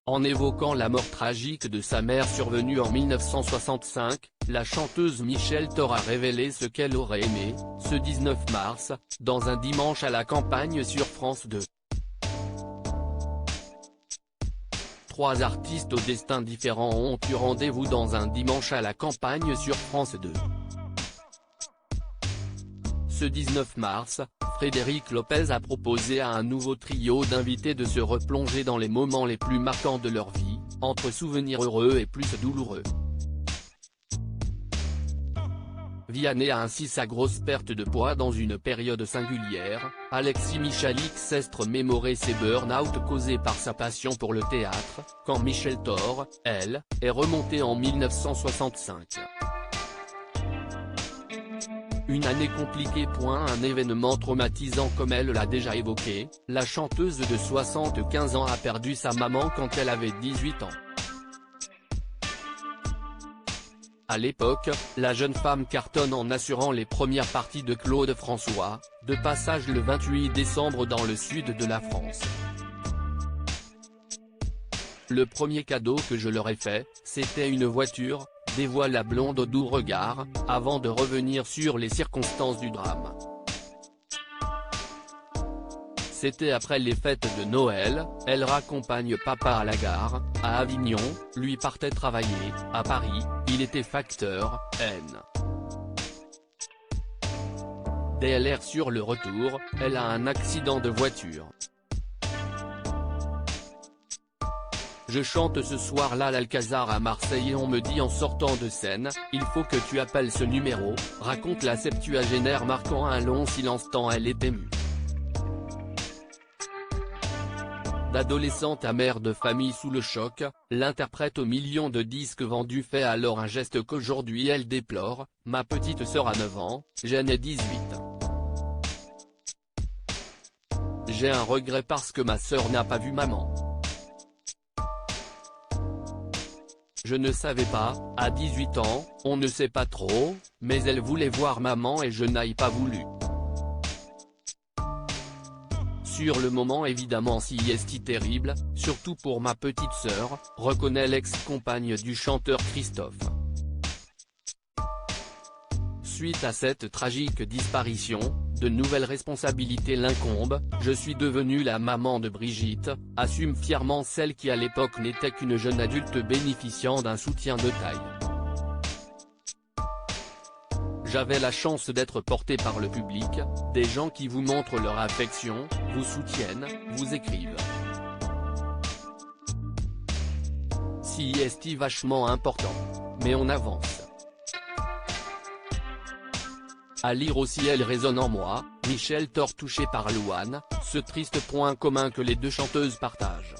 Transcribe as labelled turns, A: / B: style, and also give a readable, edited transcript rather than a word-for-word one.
A: En évoquant la mort tragique de sa mère survenue en 1965, la chanteuse Michel Thor a révélé ce qu'elle aurait aimé, ce 19 mars, dans un dimanche à la campagne sur France 2. Trois artistes aux destins différents ont eu rendez-vous dans un dimanche à la campagne sur France 2. Ce 19 mars, Frédéric Lopez a proposé à un nouveau trio d'invités de se replonger dans les moments les plus marquants de leur vie, entre souvenirs heureux et plus douloureux. Vianney a ainsi sa grosse perte de poids dans une période singulière, Alexis Michalik s'est remémoré ses burn-out causés par sa passion pour le théâtre, quand Michel Thor, elle, est remontée en 1965. Une année compliquée. Un événement traumatisant comme elle l'a déjà évoqué, la chanteuse de 75 ans a perdu sa maman quand elle avait 18 ans. À l'époque, la jeune femme cartonne en assurant les premières parties de Claude François, de passage le 28 décembre dans le sud de la France. Le premier cadeau que je leur ai fait, c'était une voiture, dévoile la blonde au doux regard, avant de revenir sur les circonstances du drame. C'était après les fêtes de Noël, elle raccompagne papa à la gare, à Avignon, lui partait travailler, à Paris, il était facteur, N. DLR sur le retour, elle a un accident de voiture. Je chante ce soir-là l'Alcazar à Marseille et on me dit en sortant de scène, il faut que tu appelles ce numéro, raconte la septuagénaire marquant un long silence tant elle est émue. D'adolescente à mère de famille sous le choc, l'interprète aux millions de disques vendus fait alors un geste qu'aujourd'hui elle déplore, ma petite sœur a 9 ans, j'en ai 18. J'ai un regret parce que ma sœur n'a pas vu maman. Je ne savais pas, à 18 ans, on ne sait pas trop, mais elle voulait voir maman et je n'ai pas voulu. Sur le moment évidemment c'est terrible, surtout pour ma petite sœur, reconnaît l'ex-compagne du chanteur Christophe. Suite à cette tragique disparition, de nouvelles responsabilités l'incombent, je suis devenue la maman de Brigitte, assume fièrement celle qui à l'époque n'était qu'une jeune adulte bénéficiant d'un soutien de taille. J'avais la chance d'être portée par le public, des gens qui vous montrent leur affection, vous soutiennent, vous écrivent. C'est vachement important. Mais on avance. À lire aussi Elle résonne en moi, Michel Thor touché par Louane, ce triste point commun que les deux chanteuses partagent.